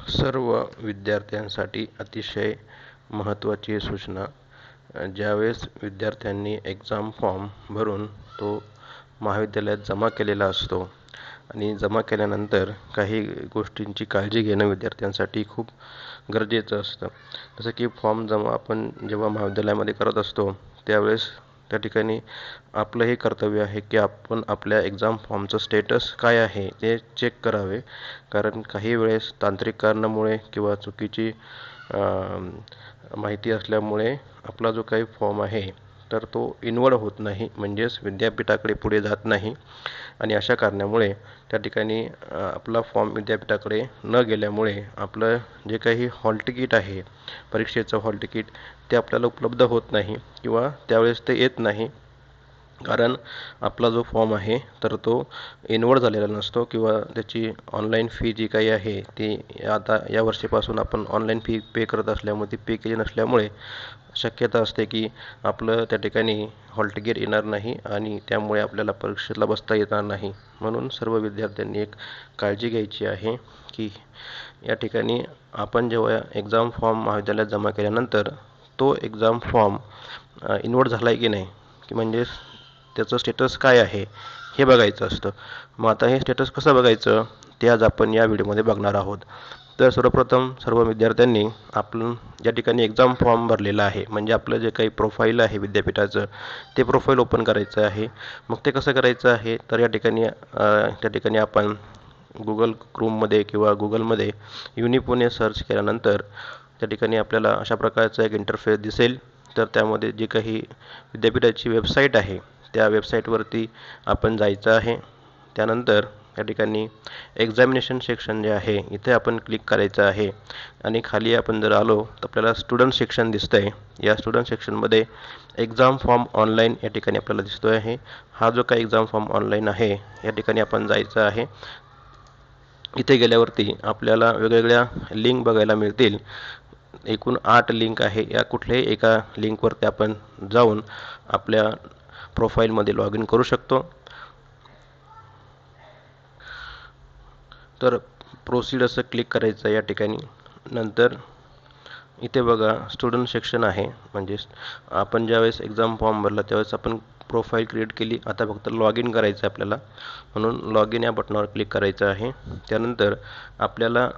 सर्व विद्यार्थ्यांसाठी अतिशय महत्त्वाची सूचना. ज्यावेळेस विद्यार्थ्यांनी एक्झाम फॉर्म भरून तो महाविद्यालयात जमा केलेला असतो आणि जमा केल्यानंतर काही गोष्टींची काळजी घेणं विद्यार्थ्यांसाठी खूप गरजेचं असतं. जसं की फॉर्म जमा आपण जेव्हा महाविद्यालयामध्ये करत असतो त्यावेळेस त्या ठिकाणी आपलं हे कर्तव्य आहे की आपण आपल्या एक्झाम फॉर्मचं स्टेटस काय आहे ते चेक करावे. कारण काही वेळेस तांत्रिक कारणामुळे किंवा चुकीची माहिती असल्यामुळे आपला जो काही फॉर्म आहे तर तो इनवड होत नाही, म्हणजेच विद्यापीठाकडे पुढे जात नाही. आणि अशा कारणामुळे त्या ठिकाणी आपला फॉर्म विद्यापीठाकडे न गेल्यामुळे आपलं जे काही हॉल तिकीट आहे, परीक्षेचं हॉल तिकीट, ते आपल्याला उपलब्ध होत नाही किंवा त्यावेळेस ते येत नाही. कारण आपला जो फॉर्म आहे तर तो इनवड झालेला नसतो किंवा त्याची ऑनलाईन फी जी काही आहे ती आता या वर्षीपासून आपण ऑनलाईन फी पे करत असल्यामुळे ती पे केली नसल्यामुळे शक्यता असते की आपलं त्या ठिकाणी हॉल तिकीट येणार नाही आणि त्यामुळे आपल्याला परीक्षेला बसता येणार नाही. म्हणून सर्व विद्यार्थ्यांनी एक काळजी घ्यायची आहे की या ठिकाणी आपण जेव्हा एक्झाम फॉर्म महाविद्यालयात जमा केल्यानंतर तो एक्झाम फॉर्म इनवड झाला आहे की नाही, की म्हणजे त्याचं स्टेटस काय आहे हे बघायचं असतं. मग आता हे स्टेटस कसं बघायचं ते आज आपण या व्हिडिओमध्ये बघणार आहोत. तर सर्वप्रथम सर्व विद्यार्थ्यांनी आपण ज्या ठिकाणी एक्झाम फॉर्म भरलेला आहे म्हणजे आपलं जे काही प्रोफाईल आहे विद्यापीठाचं ते प्रोफाईल ओपन करायचं आहे. मग ते कसं करायचं आहे तर या ठिकाणी त्या ठिकाणी आपण गुगल क्रोममध्ये किंवा गुगलमध्ये युनिपुणे सर्च केल्यानंतर त्या ठिकाणी आपल्याला अशा प्रकारचा एक इंटरफेस दिसेल. तर त्यामध्ये जी काही विद्यापीठाची वेबसाईट आहे त्या वेबसाईटवरती आपण जायचं आहे. त्यानंतर या ठिकाणी एक्झामिनेशन सेक्शन जे आहे इथे आपण क्लिक करायचं आहे आणि खाली आपण जर आलो तर आपल्याला स्टुडंट सेक्शन दिसतंय. या स्टुडंट सेक्शनमध्ये एक्झाम फॉर्म ऑनलाईन या ठिकाणी आपल्याला दिसतो आहे. हा जो काही एक्झाम फॉर्म ऑनलाईन आहे या ठिकाणी आपण जायचं आहे. इथे गेल्यावरती आपल्याला वेगवेगळ्या लिंक बघायला मिळतील. एकूण 8 लिंक आहे. या कुठल्याही एका लिंकवरती आपण जाऊन आपल्या प्रोफाईलमध्ये लॉग इन करू शकतो. तर प्रोसीड असं क्लिक करायचं या ठिकाणी. नंतर इथे बघा स्टुडंट सेक्शन आहे, म्हणजे आपण ज्यावेळेस एक्झाम फॉर्म भरला त्यावेळेस आपण प्रोफाईल क्रिएट केली. आता फक्त लॉग इन करायचं आहे आपल्याला, म्हणून लॉग इन या बटनावर क्लिक करायचं आहे. त्यानंतर आपल्याला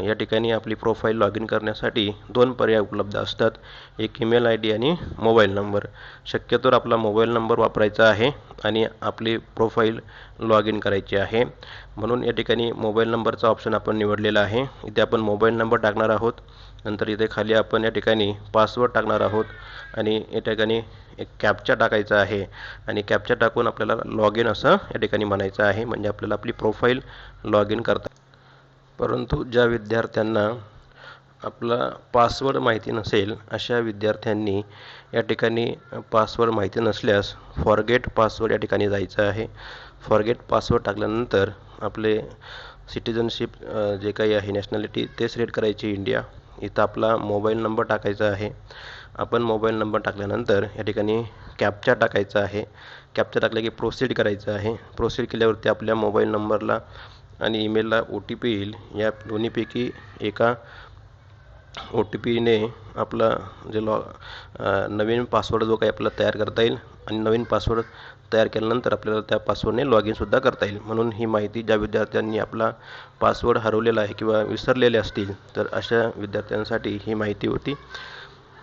या ठिकाणी आपली प्रोफाईल लॉग इन करण्यासाठी 2 पर्याय उपलब्ध असतात, एक ईमेल आय डी आणि मोबाईल नंबर. शक्यतोवर आपला मोबाईल नंबर वापरायचा आहे आणि आपली प्रोफाईल लॉग इन करायची आहे. म्हणून या ठिकाणी मोबाईल नंबरचा ऑप्शन आपण निवडलेला आहे. इथे आपण मोबाईल नंबर टाकणार आहोत. नंतर इथे खाली आपण या ठिकाणी पासवर्ड टाकणार आहोत आणि या ठिकाणी एक कॅप्चा टाकायचा आहे आणि कॅप्चा टाकून आपल्याला लॉग इन असं या ठिकाणी म्हणायचं आहे, म्हणजे आपल्याला आपली प्रोफाईल लॉग इन करता. परंतु ज्या विद्यार्थ्यांना आपला पासवर्ड माहिती नसेल अशा विद्यार्थ्यांनी या ठिकाणी पासवर्ड माहिती नसल्यास फॉरगेट पासवर्ड या ठिकाणी जायचं आहे. फॉरगेट पासवर्ड टाकल्यानंतर आपले सिटिझनशिप जे काही आहे नॅशनॅलिटी ते सिलेक्ट करायची इंडिया. इथं आपला मोबाईल नंबर टाकायचा आहे. आपण मोबाईल नंबर टाकल्यानंतर या ठिकाणी कॅप्चा टाकायचा आहे. कॅप्चा टाकला की प्रोसीड करायचं आहे. प्रोसीड केल्यावरती आपल्या मोबाईल नंबरला आणि ईमेलला OTP येईल. या दोन्हीपैकी एका OTPने आपला जे नवीन पासवर्ड जो काही आपल्याला तयार करता येईल आणि नवीन पासवर्ड तयार केल्यानंतर आपल्याला त्या पासवर्डने लॉग इनसुद्धा करता येईल. म्हणून ही माहिती ज्या विद्यार्थ्यांनी आपला पासवर्ड हरवलेला आहे किंवा विसरलेले असतील तर अशा विद्यार्थ्यांसाठी ही माहिती होती.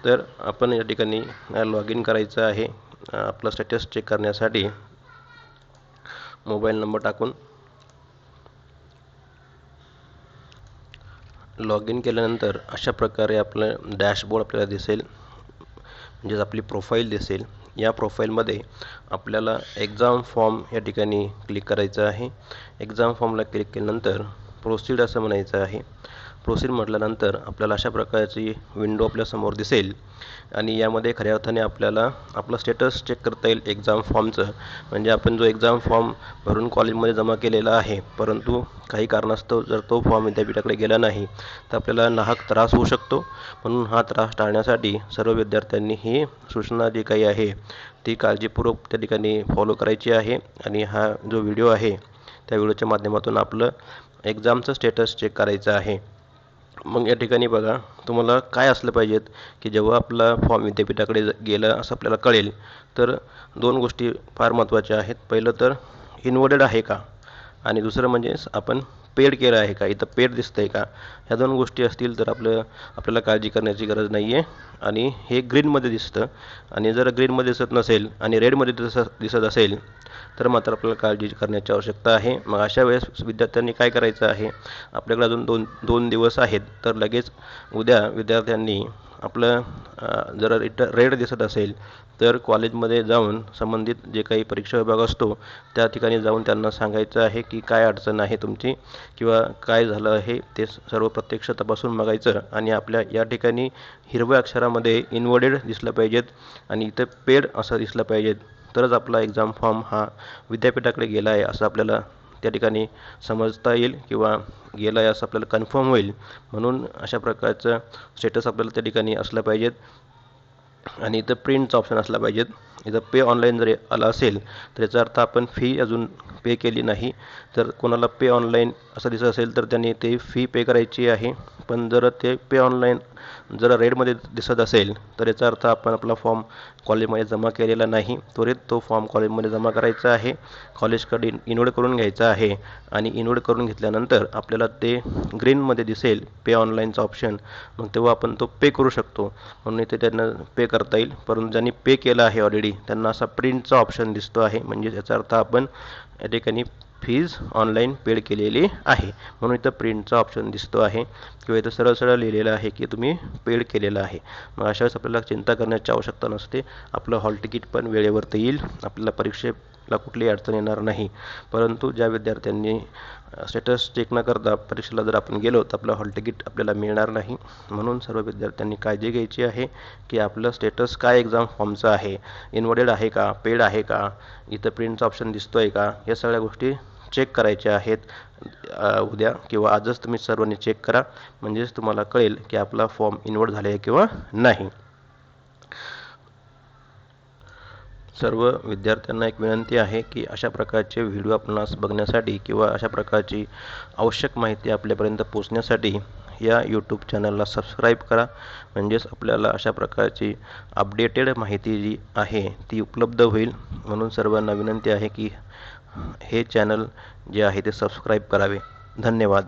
तर आपण या ठिकाणी लॉग इन करायचं आहे आपलं स्टेटस चेक करण्यासाठी मोबाईल नंबर टाकून. लॉग इन केल्यानंतर अशा प्रकारे आपलं डॅशबोर्ड आपल्याला दिसेल, म्हणजेच आपली प्रोफाईल दिसेल. या प्रोफाईलमध्ये आपल्याला एक्झाम फॉर्म या ठिकाणी क्लिक करायचं आहे. एक्झाम फॉर्मला क्लिक केल्यानंतर प्रोसीड असं म्हणायचं आहे. प्रोसीड म्हटल्यानंतर आपल्याला अशा प्रकारची विंडो आपल्यासमोर दिसेल आणि यामध्ये खऱ्या अर्थाने आपल्याला आपलं स्टेटस चेक करता येईल एक्झाम फॉर्मचं. म्हणजे आपण जो एक्झाम फॉर्म भरून कॉलेजमध्ये जमा केलेला आहे, परंतु काही कारणास्तव जर तो फॉर्म विद्यापीठाकडे गेला नाही तर आपल्याला नाहक त्रास होऊ शकतो. म्हणून हा त्रास टाळण्यासाठी सर्व विद्यार्थ्यांनी ही सूचना जी काही आहे ती काळजीपूर्वक त्या ठिकाणी फॉलो करायची आहे. आणि हा जो व्हिडिओ आहे त्या व्हिडिओच्या माध्यमातून आपलं एक्झामचं स्टेटस चेक करायचं आहे. मग या ठिकाणी बघा, तुम्हाला काय असलं पाहिजेत की जेव्हा आपला फॉर्म विद्यापीठाकडे गेला असं आपल्याला कळेल, तर दोन गोष्टी फार महत्त्वाच्या आहेत. पहिलं तर इनवॉर्डेड आहे का, आणि दुसरं म्हणजे आपण पेड केलं आहे का, इथं पेड दिसतंय का. ह्या दोन गोष्टी असतील तर आपल्याला काळजी करण्याची गरज नाही आहे. आणि हे ग्रीनमध्ये दिसतं, आणि जर ग्रीनमध्ये दिसत नसेल आणि रेडमध्ये दिसत असेल तर मात्र आपल्याला काळजी करण्याची आवश्यकता आहे. मग अशा वेळेस विद्यार्थ्यांनी काय करायचं आहे, आपल्याकडे अजून दोन दिवस आहेत, तर लगेच उद्या विद्यार्थ्यांनी आपलं जर रेड दिसत असेल तर कॉलेजमध्ये जाऊन संबंधित जे काही परीक्षा विभाग असतो त्या ठिकाणी जाऊन त्यांना सांगायचं आहे की काय अडचण आहे तुमची किंवा काय झालं आहे ते सर्व प्रत्यक्ष तपासून बघायचं. आणि आपल्या या ठिकाणी हिरव्या अक्षरामध्ये इनवॉर्डेड दिसलं पाहिजेत आणि इथं पेड असं दिसलं पाहिजेत, तरच आपला एक्झाम फॉर्म हा विद्यापीठाकडे गेला आहे असं आपल्याला त्या ठिकाणी समजता येईल किंवा गेला आहे असं आपल्याला कन्फर्म होईल. म्हणून अशा प्रकारचं स्टेटस आपल्याला त्या ठिकाणी असलं पाहिजेत. आणि इथं प्रिंटचा ऑप्शन असला पाहिजेत. इथं पे ऑनलाईन जरी आला असेल तर याचा अर्थ आपण फी अजून पे केली नाही. जर कोणाला पे ऑनलाईन असं दिसत असेल तर त्यांनी ते फी पे करायची आहे. पण जर ते पे ऑनलाईन जर रेडमध्ये दिसत असेल तर याचा अर्थ आपण आपला फॉर्म कॉलेजमध्ये जमा केलेला नाही. त्वरित तो फॉर्म कॉलेजमध्ये जमा करायचा आहे, कॉलेजकडे इनवॉर्ड करून घ्यायचा आहे. आणि इनवॉर्ड करून घेतल्यानंतर आपल्याला ते ग्रीनमध्ये दिसेल पे ऑनलाईनचा ऑप्शन, मग तेव्हा आपण तो पे करू शकतो. म्हणून इथे त्यांना पे करता येईल. परंतु ज्यांनी पे केलं आहे ऑलरेडी त्यांना असा प्रिंटचा ऑप्शन दिसतो आहे, म्हणजे याचा अर्थ आपण या ठिकाणी फीज ऑनलाईन पेड केलेली आहे. म्हणून इथं प्रिंटचा ऑप्शन दिसतो आहे किंवा इथं सरळ सरळ लिहिलेलं आहे की तुम्ही पेड केलेलं आहे. मग अशा वेळेस आपल्याला चिंता करण्याची आवश्यकता नसते. आपलं हॉल तिकीट पण वेळेवरती येईल, आपल्याला परीक्षेला कुठलीही अडचण येणार नाही. परंतु ज्या विद्यार्थ्यांनी स्टेटस चेक न करता परीक्षेला जर आपण गेलो तर आपलं हॉल तिकीट आपल्याला मिळणार नाही. म्हणून सर्व विद्यार्थ्यांनी काळजी घ्यायची आहे की आपलं स्टेटस काय एक्झाम फॉर्मचं आहे, इनवॉर्डेड आहे का, पेड आहे का, इथं प्रिंटचा ऑप्शन दिसतो आहे का, या सगळ्या गोष्टी चेक करायच्या आहेत. उद्या किंवा आजच तुम्ही सर्वांनी चेक करा, म्हणजेच तुम्हाला कळेल की आपला फॉर्म इनवॉर्ड झाला आहे किंवा नाही. सर्व विद्यार्थ्यांना एक विनंती आहे की अशा प्रकारचे व्हिडिओ आपणास बघण्यासाठी किंवा अशा प्रकारची आवश्यक माहिती आपल्यापर्यंत पोहोचण्यासाठी या यूट्यूब चॅनलला सबस्क्राईब करा. म्हणजेच आपल्याला अशा प्रकारची अपडेटेड माहिती जी आहे ती उपलब्ध होईल. म्हणून सर्वांना विनंती आहे की हे चॅनल जे आहे ते सबस्क्राईब करावे. धन्यवाद.